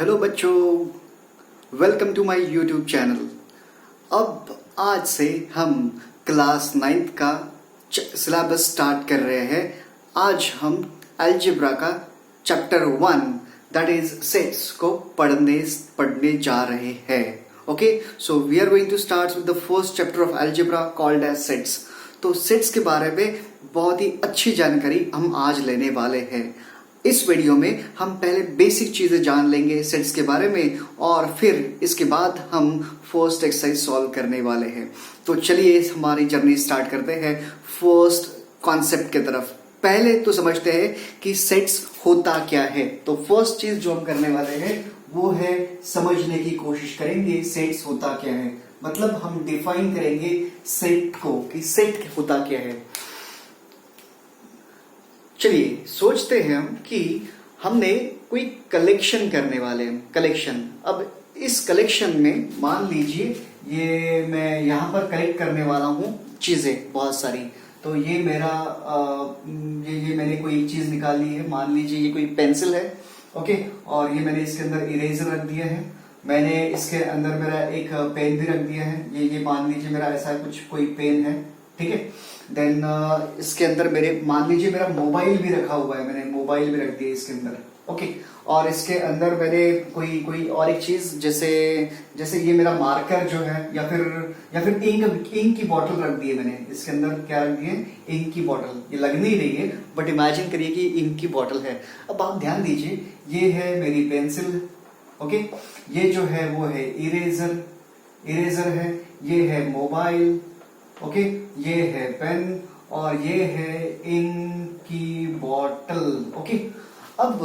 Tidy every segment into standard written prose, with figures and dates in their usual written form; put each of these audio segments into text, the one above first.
Hello बच्चों, welcome to my YouTube channel. अब आज से हम क्लास 9th का सिलेबस स्टार्ट कर रहे हैं। आज हम अलजेब्रा का चैप्टर 1 दैट इज सेट्स को पढ़ने जा रहे हैं। Okay, so we are going to start with the first chapter of algebra called as sets. तो सेट्स के बारे में बहुत ही अच्छी जानकारी हम आज लेने वाले हैं। इस वीडियो में हम पहले बेसिक चीजें जान लेंगे सेट्स के बारे में और फिर इसके बाद हम फर्स्ट एक्सरसाइज सॉल्व करने वाले हैं। तो चलिए हमारी जर्नी स्टार्ट करते हैं फर्स्ट कॉन्सेप्ट की तरफ। पहले तो समझते हैं कि सेट्स होता क्या है। तो फर्स्ट चीज जो हम करने वाले हैं वो है समझने की कोशिश करेंगे सेट्स होता क्या है। मतलब हम डिफाइन करेंगे सेट को कि सेट होता क्या है। चलिए सोचते हैं हम कि हमने कोई कलेक्शन करने वाले हैं। कलेक्शन, अब इस कलेक्शन में मान लीजिए ये मैं यहाँ पर कलेक्ट करने वाला हूँ चीजें बहुत सारी। तो ये मेरा ये मैंने कोई चीज निकाली है। मान लीजिए ये कोई पेंसिल है, ओके, और ये मैंने इसके अंदर इरेजर रख दिया है। मैंने इसके अंदर मेरा एक पेन भी रख दिया है। ये मान लीजिए मेरा ऐसा कुछ कोई पेन है, ठीक है। देन इसके अंदर मेरे मान लीजिए मेरा मोबाइल भी रखा हुआ है। मैंने मोबाइल भी रख दिया इसके अंदर, ओके। और इसके अंदर मैंने कोई और एक चीज जैसे ये मेरा मार्कर जो है या फिर इंक की बोतल रख दी है मैंने। इसके अंदर क्या रख दिए? इंक की बोतल। ये लग नहीं रही है बट इमेजिन करिए कि इंक की बोतल है। अब आप ध्यान दीजिए, ये है मेरी पेंसिल, ओके। ये जो है वो है इरेजर है। ये है मोबाइल, ओके। ये है पेन और ये है इंक की बॉटल, ओके। अब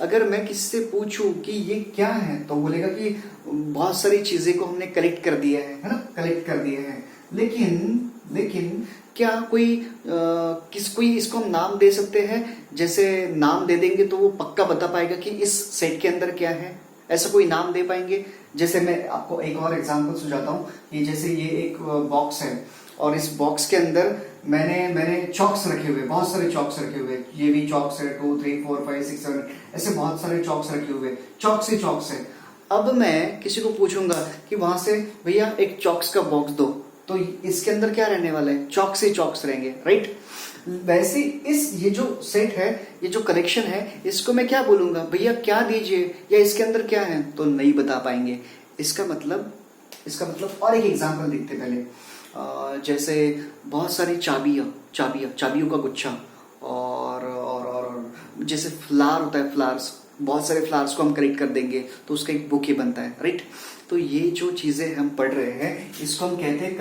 अगर मैं किसी से पूछूं कि ये क्या है तो बोलेगा कि बहुत सारी चीजें को हमने कलेक्ट कर दिया है ना, कलेक्ट कर दिए हैं। लेकिन क्या कोई इसको हम नाम दे सकते हैं? जैसे नाम दे देंगे तो वो पक्का बता पाएगा कि इस सेट के अंदर क्या है, ऐसा कोई नाम दे पाएंगे? जैसे मैं आपको एक और एग्जांपल सुझाता हूँ कि जैसे ये एक बॉक्स है और इस बॉक्स के अंदर मैंने चॉक्स रखे हुए, बहुत सारे चॉक्स रखे हुए। ये भी चॉक्स है, 2 3 4 5 6 7 ऐसे बहुत सारे चॉक्स रखे हुए। चॉक्स है। अब मैं किसी को पूछूंगा कि वहां से भैया एक चॉक्स का बॉक्स दो, तो इसके अंदर क्या रहने वाला है? चॉक्स रहेंगे, राइट। वैसे ये जो सेट है, ये जो कलेक्शन है, इसको मैं क्या बोलूंगा? भैया क्या दीजिए या इसके अंदर क्या है, तो नहीं बता पाएंगे। इसका मतलब और एक एग्जांपल देखते पहले। जैसे बहुत सारी चाबियों का गुच्छा और जैसे फ्लावर होता है, फ्लावर्स, बहुत सारे फ्लावर्स को हम कलेक्ट कर देंगे तो उसका एक बुके बनता है, राइट। तो ये जो चीजें हम पढ़ रहे हैं इसको हम कहते हैं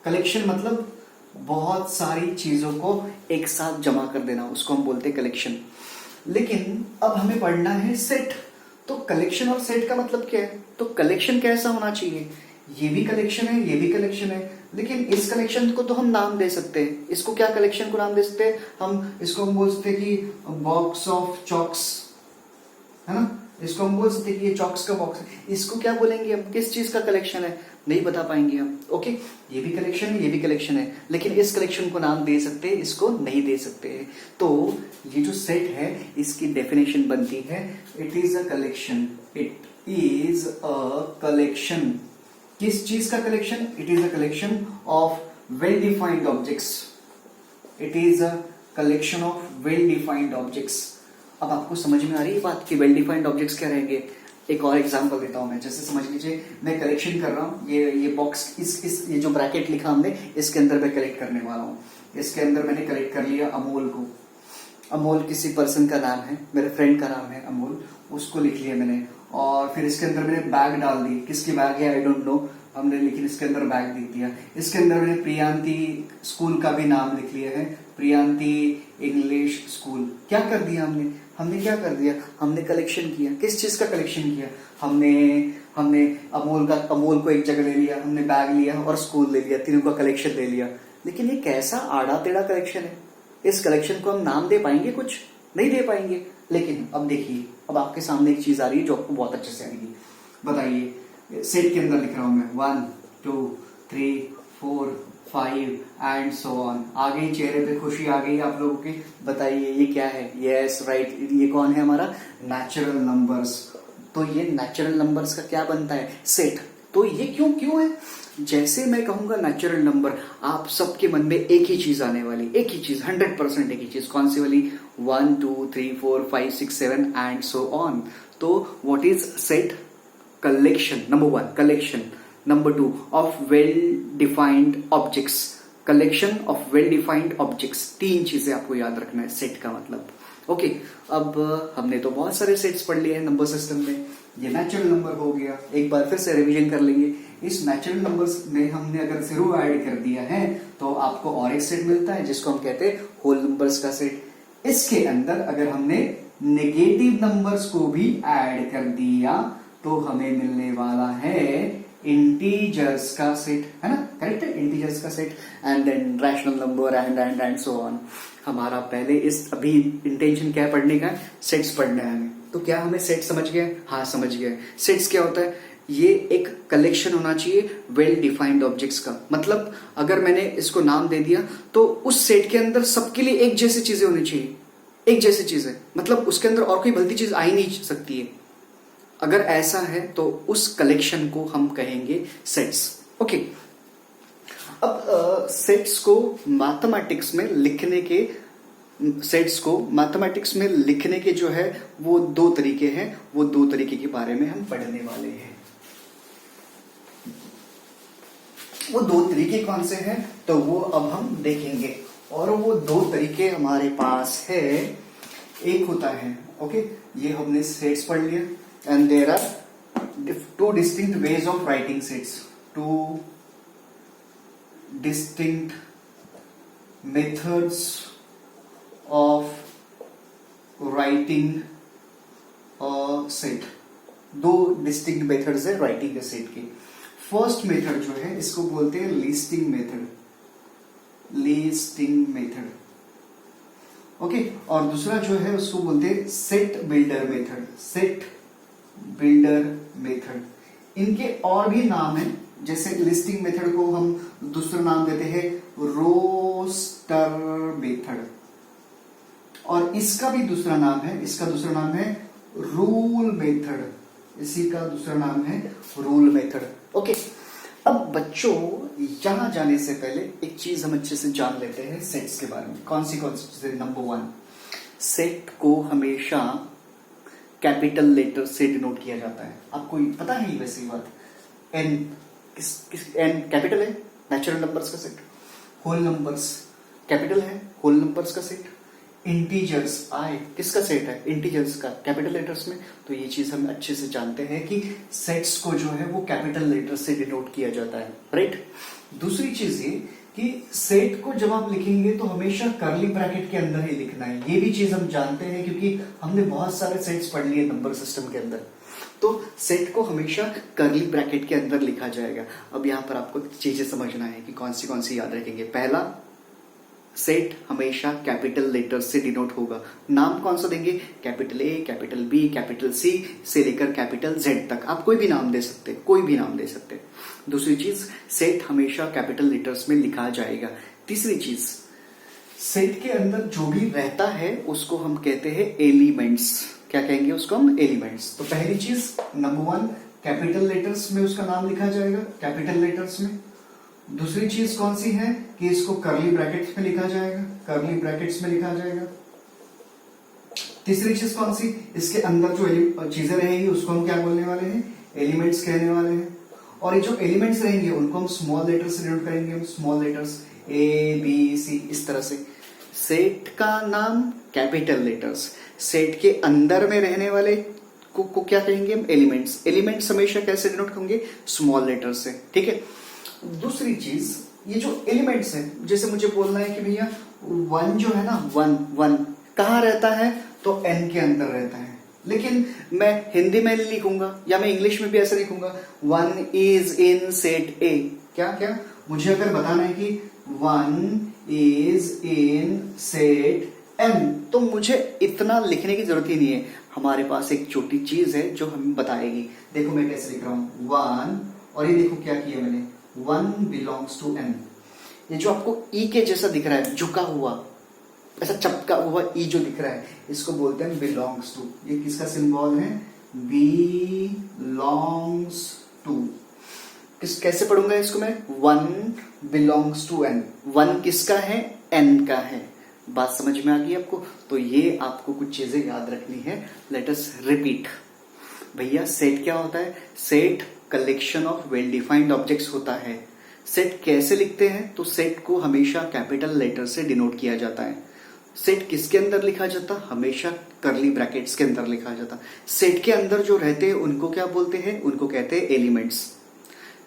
कलेक्शन मतलब बहुत सारी चीजों को एक साथ जमा कर देना, उसको हम बोलते हैं कलेक्शन। लेकिन अब हमें पढ़ना है सेट। तो कलेक्शन और सेट का मतलब क्या है? तो कलेक्शन कैसा होना चाहिए? ये भी कलेक्शन है, ये भी कलेक्शन है, लेकिन इस कलेक्शन को तो हम नाम दे सकते हैं। इसको क्या कलेक्शन को नाम दे सकते हैं? हम बोल सकते हैं कि बॉक्स ऑफ चॉक्स, है ना। इसको हम बोल सकते हैं कि ये चॉक्स का बॉक्स है। इसको क्या बोलेंगे हम? किस चीज का कलेक्शन है? नहीं बता पाएंगे हम, ओके। ये भी कलेक्शन है, ये भी कलेक्शन है, लेकिन इस कलेक्शन को नाम दे सकते हैं, इसको नहीं दे सकते हैं। तो ये जो सेट है इसकी डेफिनेशन बनती है, it is a collection. It is a collection. किस चीज का collection? It is a collection of well defined objects. It is a collection of well defined objects. अब आपको समझ में आ रही है बात कि वेल डिफाइंड ऑब्जेक्ट्स क्या रहेंगे? एक और एग्जांपल देता हूं मैं। जैसे समझ लीजिए मैं कलेक्शन कर रहा हूं, ये बॉक्स, ये जो ब्रैकेट लिखा हमने, इसके अंदर मैं कलेक्ट करने वाला हूं। इसके अंदर मैंने कलेक्ट कर लिया अमोल को। अमोल किसी पर्सन का नाम है, मेरे फ्रेंड का नाम है अमोल, उसको लिख लिया मैंने। और फिर इसके अंदर मैंने बैग डाल दी। किसकी बैग है आई डोंट नो हमने, लेकिन इसके अंदर बैग लिख दिया। इसके अंदर मैंने प्रियांती स्कूल का भी नाम लिख लिया है, प्रियांती इंग्लिश स्कूल। क्या कर दिया हमने क्या कर दिया? हमने कलेक्शन किया। किस चीज का कलेक्शन किया? हमने अमोल को एक जगह ले लिया, हमने बैग लिया और स्कूल ले लिया, तीनों का कलेक्शन ले लिया। लेकिन ये कैसा आड़ा टेढ़ा कलेक्शन है? इस कलेक्शन को हम नाम दे पाएंगे? कुछ नहीं दे पाएंगे। लेकिन अब देखिए, अब आपके सामने एक चीज आ रही है जो आपको बहुत अच्छे से आएगी। बताइए, सेट के अंदर लिख रहा हूं मैं 1 2 3 4 5 एंड सो ऑन। आ गई, चेहरे पे खुशी आ गई आप लोगों की। बताइए ये क्या है? यस राइट, ये कौन है? हमारा नेचुरल नंबर्स। तो ये नेचुरल नंबर्स का क्या बनता है, सेट। तो ये क्यों क्यों है, जैसे मैं कहूंगा नेचुरल नंबर, आप सबके मन में एक ही चीज आने वाली, एक ही चीज, 100% एक ही चीज, कौन सी वाली, 1 2 3 4 5 6 7 एंड सो ऑन। तो what is set, collection, number 1 collection, number 2 of well defined objects, collection of well defined objects. 3 चीजें आपको याद रखना है सेट का मतलब। ओके, अब हमने तो बहुत सारे सेट्स पढ़ लिए हैं नंबर सिस्टम में। ये नेचुरल नंबर हो गया, एक बार फिर से रिवीजन कर लेंगे। इस नेचुरल नंबर्स में हमने अगर 0 ऐड कर दिया है तो आपको और एक सेट मिलता है जिसको हम कहते हैं होल नंबर्स का सेट। इसके अंदर अगर हमने नेगेटिव नंबर्स को भी ऐड कर दिया तो हमें मिलने वाला है इंटीजर्स का सेट, है ना, करेक्ट है, इंटीजर्स का सेट। And then rational number and so on. हमारा पहले इस अभी इंटेंशन क्या है पढ़ने का, सेट्स पढ़ना है हमें। तो क्या हमें सेट समझ गए, हाँ समझ गए। सेट्स क्या होता है, ये एक कलेक्शन होना चाहिए वेल डिफाइंड ऑब्जेक्ट्स का। मतलब अगर मैंने इसको नाम दे दिया तो उस सेट के अंदर सबके लिए एक जैसी चीजें होनी चाहिए, एक जैसी चीजें, मतलब उसके अंदर और कोई भलती चीज आ ही नहीं सकती है। अगर ऐसा है तो उस कलेक्शन को हम कहेंगे सेट्स। ओके, अब सेट्स को मैथमेटिक्स में लिखने के, सेट्स को मैथमेटिक्स में लिखने के जो है वो 2 तरीके हैं। वो 2 तरीके के बारे में हम पढ़ने वाले हैं। वो 2 तरीके कौन से हैं तो वो अब हम देखेंगे। और वो 2 तरीके हमारे पास है। एक होता है, ओके, ये हमने सेट्स पढ़ लिया। And there are 2 distinct ways of writing sets, 2 distinct methods of writing set. 2 distinct methods है राइटिंग सेट के। फर्स्ट मेथड जो है इसको बोलते हैं listing method, listing method, okay. और दूसरा जो है उसको बोलते हैं set builder method, set builder method. इनके और भी नाम है, जैसे लिस्टिंग मेथड को हम दूसरा नाम देते हैं रोस्टर मेथड, और इसका भी दूसरा नाम है, इसका दूसरा नाम है रूल मेथड, इसी का दूसरा नाम है रूल मेथड। ओके, अब बच्चों यहां जाने से पहले एक चीज हम अच्छे से जान लेते हैं सेट्स के बारे में। कौन सी चीजें, नंबर 1, सेट को हमेशा कैपिटल लेटर से डिनोट किया जाता है। आपको पता है वैसे ही बात, एन एन कैपिटल है, नेचुरल नंबर्स का सेट। होल नंबर्स कैपिटल है, होल नंबर्स का सेट। इंटीजर्स आई किसका सेट है, इंटीजर्स का, कैपिटल लेटर्स में। तो ये चीज हम अच्छे से जानते हैं कि सेट्स को जो है वो कैपिटल लेटर से डिनोट किया जाता है, राइट। दूसरी चीज ये कि सेट को जब आप लिखेंगे तो हमेशा कर्ली ब्रैकेट के अंदर ही लिखना है। ये भी चीज हम जानते हैं क्योंकि हमने बहुत सारे सेट्स पढ़ लिए नंबर सिस्टम के अंदर। तो सेट को हमेशा कर्ली ब्रैकेट के अंदर लिखा जाएगा। अब यहाँ पर आपको चीजें समझना है कि कौन सी याद रखेंगे। पहला, सेट हमेशा कैपिटल लेटर से डिनोट होगा। नाम कौन सा देंगे, capital A, capital B, capital C से लेकर कैपिटल जेड तक। आप कोई भी नाम दे सकते, कोई भी नाम दे सकते। दूसरी चीज, सेट हमेशा कैपिटल लेटर्स में लिखा जाएगा। तीसरी चीज, सेट के अंदर जो भी रहता है उसको हम कहते हैं एलिमेंट्स। क्या कहेंगे उसको हम, एलिमेंट्स। तो पहली चीज, नंबर 1, कैपिटल लेटर्स में उसका नाम लिखा जाएगा, कैपिटल लेटर्स में। दूसरी चीज कौन सी है कि इसको कर्ली ब्रैकेट्स में लिखा जाएगा, कर्ली ब्रैकेट्स में लिखा जाएगा। तीसरी चीज कौन सी, इसके अंदर जो चीजें रहेंगी उसको हम क्या बोलने वाले हैं, एलिमेंट्स कहने वाले हैं। और ये जो एलिमेंट्स रहेंगे उनको हम स्मॉल लेटर्स से डिनोट करेंगे, हम small letters a b c, इस तरह से। सेट का नाम कैपिटल लेटर्स, सेट के अंदर में रहने वाले को क्या कहेंगे हम, एलिमेंट्स। एलिमेंट्स हमेशा कैसे डिनोट होंगे, स्मॉल लेटर्स से, ठीक है। दूसरी चीज, ये जो एलिमेंट्स है, जैसे मुझे बोलना है कि भैया 1 जो है ना, 1 कहाँ रहता है, तो n के अंदर रहता है। लेकिन मैं हिंदी में लिखूंगा या मैं इंग्लिश में भी ऐसा लिखूंगा, 1 इज इन सेट ए। क्या मुझे अगर बताना है कि 1 इज इन सेट n, तो मुझे इतना लिखने की जरूरत ही नहीं है। हमारे पास एक छोटी चीज है जो हमें बताएगी। देखो मैं कैसे लिख रहा हूं, 1, और ये देखो क्या किया मैंने, 1 बिलोंग्स टू n। ये जो आपको ई के जैसा दिख रहा है, झुका हुआ, ऐसा चपका हुआ ई जो दिख रहा है, इसको बोलते हैं बिलोंग्स टू। ये किसका सिंबल है, बी बिलोंग्स टू, कैसे पढ़ूंगा इसको मैं, 1 बिलोंग्स टू n, 1 किसका है, n का है। बात समझ में आ गई आपको। तो ये आपको कुछ चीजें याद रखनी है। Let us repeat. भैया सेट क्या होता है, set collection of well defined objects होता है। सेट कैसे लिखते हैं, तो सेट को हमेशा कैपिटल लेटर से डिनोट किया जाता है। सेट किसके अंदर लिखा जाता, हमेशा करली ब्रैकेट्स के अंदर लिखा जाता। सेट के अंदर जो रहते हैं उनको क्या बोलते हैं, उनको कहते हैं एलिमेंट्स।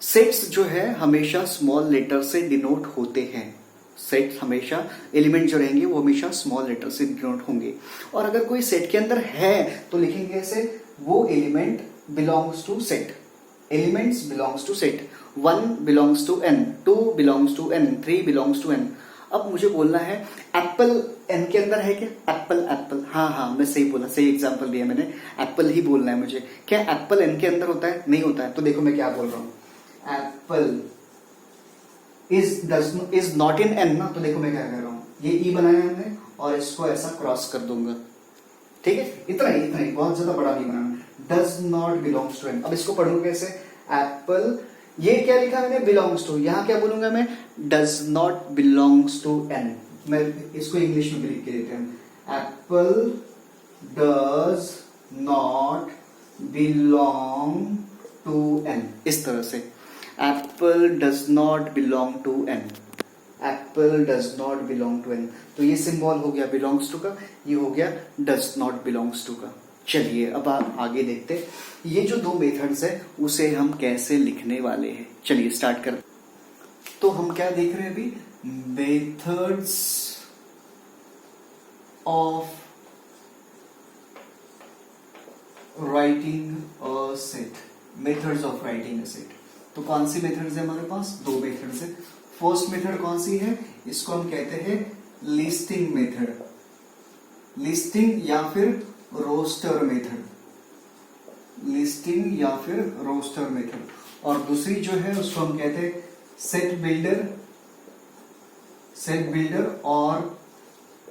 सेट्स जो है हमेशा स्मॉल लेटर से डिनोट होते हैं। सेट हमेशा, एलिमेंट जो रहेंगे वो हमेशा स्मॉल लेटर से डिनोट होंगे। और अगर कोई सेट के अंदर है तो लिखेंगे ऐसे, वो element belongs to set, elements belongs to set. 1 belongs to n, 2 belongs to n, 3 belongs to n। अब मुझे बोलना है एप्पल n के अंदर है क्या, एप्पल, एप्पल, हाँ मैं सही बोला, सही एग्जांपल दिया मैंने, एप्पल ही बोलना है मुझे। क्या एप्पल n के अंदर होता है, नहीं होता है। तो देखो मैं क्या बोल रहा हूं, Apple is not in n ना। तो देखो मैं क्या कर रहा हूं, ये e बनाया हमने और इसको ऐसा क्रॉस कर दूंगा, ठीक है, इतना ही, बहुत ज्यादा बड़ा नहीं बनाना। Does not belongs to n। अब इसको पढ़ूंगा कैसे, एप्पल, ये क्या लिखा मैंने, बिलोंग्स टू, यहां क्या बोलूंगा मैं, does not belongs to n। मैं इसको इंग्लिश में भी लिख के देते हैं, apple does not belong to n, इस तरह से। Apple does not belong to n, apple does not belong to n। तो ये सिंबल हो गया बिलोंग्स टू का, ये हो गया डज नॉट बिलोंग्स टू का। चलिए अब आप आगे देखते हैं, ये जो 2 मेथड्स है उसे हम कैसे लिखने वाले हैं। चलिए स्टार्ट कर। तो हम क्या देख रहे हैं अभी, methods of writing a set, methods of writing a set. तो कौन सी मेथड्स है हमारे पास, 2 मेथड्स है। फर्स्ट मेथड कौन सी है, इसको हम कहते हैं लिस्टिंग मेथड, लिस्टिंग या फिर रोस्टर मेथड, लिस्टिंग या फिर रोस्टर मेथड। और दूसरी जो है उसको हम कहते हैं सेट बिल्डर, सेट बिल्डर और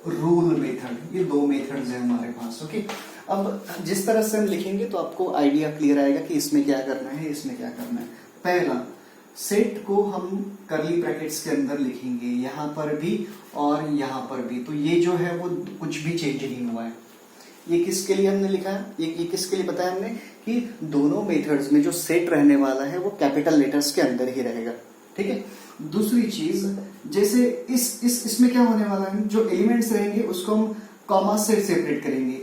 रूल मेथड। ये 2 मेथड्स हैं हमारे पास। ओके, अब जिस तरह से हम लिखेंगे तो आपको आइडिया क्लियर आएगा कि इसमें क्या करना है, इसमें क्या करना है। पहला, सेट को हम करली ब्रैकेट्स के अंदर लिखेंगे, यहां पर भी और यहां पर भी। तो ये जो है वो कुछ भी चेंज नहीं हुआ है। ये किसके लिए हमने लिखा है, ये किसके लिए बताया हमने कि दोनों मेथड्स में जो सेट रहने वाला है वो कैपिटल लेटर्स के अंदर ही रहेगा, ठीक है। दूसरी चीज, जैसे इसमें क्या होने वाला है, जो एलिमेंट्स रहेंगे उसको हम कॉमा से सेपरेट करेंगे,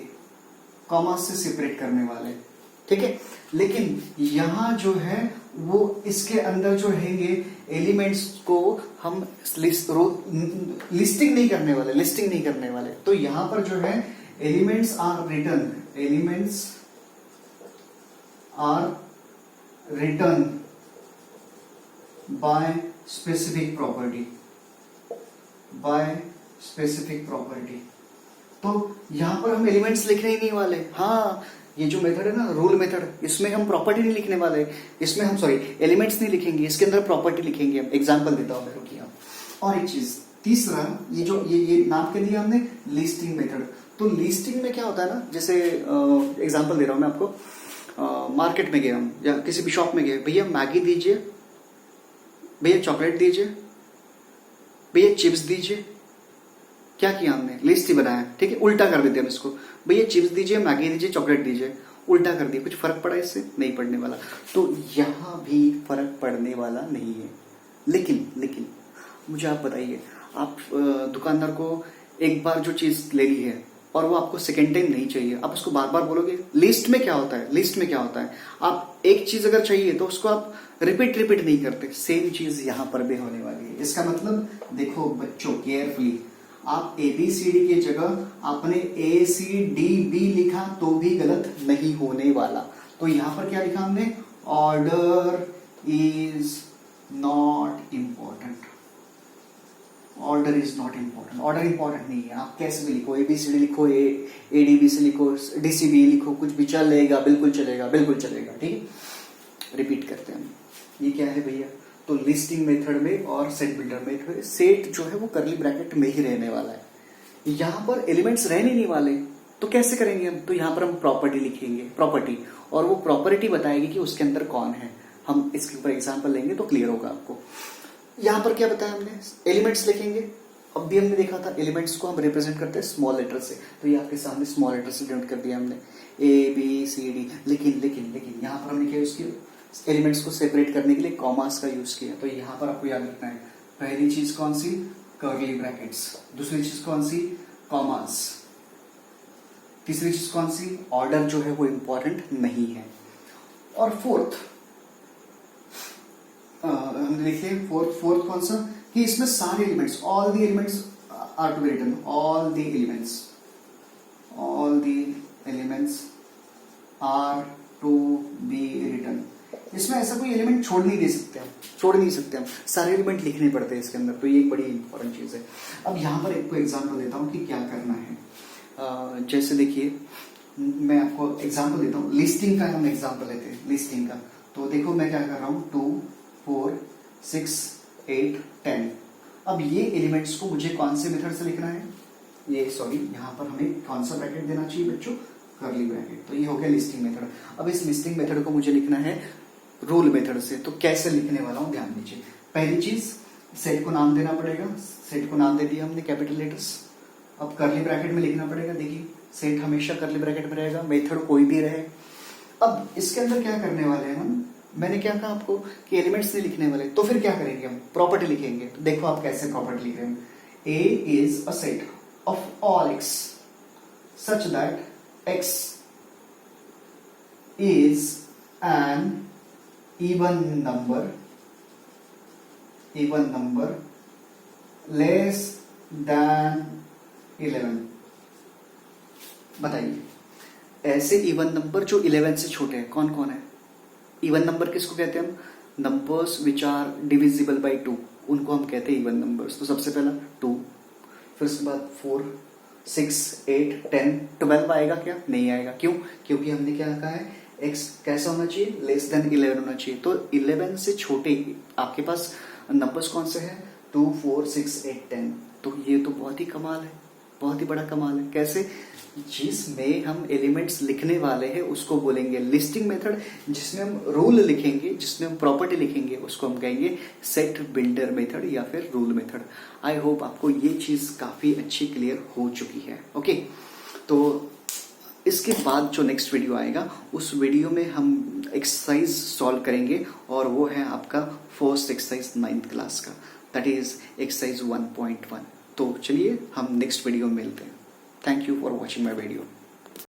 कॉमा से सेपरेट करने वाले, ठीक है। लेकिन यहां जो है वो इसके अंदर जो रहेंगे एलिमेंट्स को हम लिस्टिंग नहीं करने वाले, लिस्टिंग नहीं करने वाले। तो यहां पर जो है elements are written, elements are written by specific property, by specific property. तो यहां पर हम एलिमेंट्स लिखने ही नहीं वाले। हाँ, ये जो मेथड है ना रूल मेथड, इसमें हम प्रॉपर्टी नहीं लिखने वाले, इसमें हम एलिमेंट्स नहीं लिखेंगे, इसके अंदर प्रॉपर्टी लिखेंगे। हम एग्जांपल देता हूं मैं, रुकिए। और एक चीज, तीसरा, ये जो ये नाम के दिया हमने लिस्टिंग मेथड। तो लिस्टिंग में क्या होता है ना, जैसे एग्जांपल दे रहा हूं मैं आपको। मार्केट में गए हम या किसी भी शॉप में गए, भैया मैगी दीजिए, भैया चॉकलेट दीजिए, भैया चिप्स दीजिए। क्या किया हमने, लिस्ट ही बनाया, ठीक है। उल्टा कर देते हम इसको, भैया चिप्स दीजिए, मैगी दीजिए, चॉकलेट दीजिए, उल्टा कर दिया। कुछ फर्क पड़ा इससे, नहीं पड़ने वाला। तो यहां भी फर्क पड़ने वाला नहीं है। लेकिन मुझे आप बताइए, आप दुकानदार को एक बार जो चीज ले ली है और वो आपको सेकेंड टाइम नहीं चाहिए, आप उसको बार बार बोलोगे। लिस्ट में क्या होता है, लिस्ट में क्या होता है, आप एक चीज अगर चाहिए तो उसको आप रिपीट नहीं करते। सेम चीज यहां पर भी होने वाली है। इसका मतलब देखो बच्चों, केयरफुली, आप ABCD की जगह आपने ACDB लिखा तो भी गलत नहीं होने वाला। तो यहां पर क्या लिखा हमने, order is not important, order is not important. Order important नहीं है, आप कैसे भी लिखो, ABCD लिखो, ADBC लिखो, DCB लिखो, कुछ भी चलेगा, बिल्कुल चलेगा, बिल्कुल चलेगा, ठीक है। रिपीट करते हैं, ये क्या है भैया, तो लिस्टिंग मेथड में और सेट बिल्डर मेथड, सेट जो है वो करली ब्रैकेट में ही रहने वाला है, यहां पर एलिमेंट्स रहने नहीं वाले। तो कैसे करेंगे हम, तो यहां पर हम प्रॉपर्टी लिखेंगे, प्रॉपर्टी। और वो प्रॉपर्टी बताएगी कि उसके अंदर कौन है। हम इसके ऊपर एग्जांपल लेंगे तो क्लियर होगा आपको। यहाँ पर क्या बताया हमने, एलिमेंट्स लिखेंगे। अब भी हमने देखा था एलिमेंट्स को हम रिप्रेजेंट करते हैं स्मॉल लेटर से, तो ये आपके सामने स्मॉल लेटर से डिनोट कर दिया हमने ABCD। लेकिन यहाँ पर हमने क्या यूज किया, एलिमेंट्स को सेपरेट करने के लिए कॉमास का यूज किया। तो यहाँ पर आपको याद रखना है, पहली चीज कौन सी, कर्ली ब्रैकेट्स, दूसरी चीज कौन सी, कॉमास, तीसरी चीज कौन सी, ऑर्डर जो है वो इंपॉर्टेंट नहीं है। और फोर्थ हमने देखिए फोर्थ कौन सा, कि इसमें सारे elements, all the elements are to be written, all the elements are to be written. इसमें ऐसा कोई एलिमेंट छोड़ नहीं सकते हम, सारे एलिमेंट लिखने पड़ते हैं इसके अंदर। तो ये एक बड़ी इंपॉर्टेंट चीज है। अब यहाँ पर एक एग्जांपल देता हूँ कि क्या करना है। जैसे देखिए मैं आपको एग्जांपल देता हूँ, लिस्टिंग का हम एग्जांपल लेते हैं, लिस्टिंग का। तो देखो मैं क्या कर रहा हूँ, 2 4 6 8 10। अब ये एलिमेंट्स को मुझे कौन से मेथड से लिखना है, ये सॉरी यहाँ पर हमें कौन सा ब्रैकेट देना चाहिए बच्चों, कर्ली ब्रैकेट। तो ये हो गया लिस्टिंग मेथड। अब इस लिस्टिंग मेथड को मुझे लिखना है रूल मेथड से। तो कैसे लिखने वाला हूं ध्यान दीजिए। पहली चीज, सेट को नाम देना पड़ेगा, सेट को नाम दे दिया हमने कैपिटल लेटर्स। अब कर्ली ब्रैकेट में लिखना पड़ेगा, देखिए सेट हमेशा कर्ली ब्रैकेट में रहेगा, मेथड कोई भी रहे। अब इसके अंदर क्या करने वाले हैं हम, मैंने क्या कहा आपको कि एलिमेंट्स नहीं लिखने वाले, तो फिर क्या करेंगे हम, प्रॉपर्टी लिखेंगे। तो देखो आप कैसे प्रॉपर्टी लिख रहे हैं, A is a set of all x such that x is an even number less than 11। बताइए ऐसे इवन नंबर जो 11 से छोटे हैं कौन कौन है। इवन नंबर किसको कहते हैं हम, numbers which are divisible by 2, उनको हम कहते हैं इवन नंबर्स। तो सबसे पहला 2, फिर उसके बाद 4 6 8 10 12 आएगा क्या, नहीं आएगा। क्यों, क्योंकि हमने क्या कहा है, x कैसा होना चाहिए, लेस देन 11 होना चाहिए। तो 11 से छोटे आपके पास नंबर्स कौन से हैं, 2 4 6 8 10। तो ये तो बहुत ही कमाल है, बहुत ही बड़ा कमाल है। कैसे, जिसमें हम एलिमेंट्स लिखने वाले हैं उसको बोलेंगे लिस्टिंग मेथड, जिसमें हम रूल लिखेंगे, जिसमें हम प्रॉपर्टी लिखेंगे उसको हम कहेंगे सेट बिल्डर मेथड या फिर रूल मेथड। आई होप आपको ये चीज काफी अच्छी क्लियर हो चुकी है। ओके, तो इसके बाद जो नेक्स्ट वीडियो आएगा उस वीडियो में हम एक्सरसाइज सॉल्व करेंगे, और वो है आपका फर्स्ट एक्सरसाइज 9th क्लास का, दैट इज एक्सरसाइज 1.1। तो चलिए हम नेक्स्ट वीडियो में मिलते हैं। Thank you for watching my video.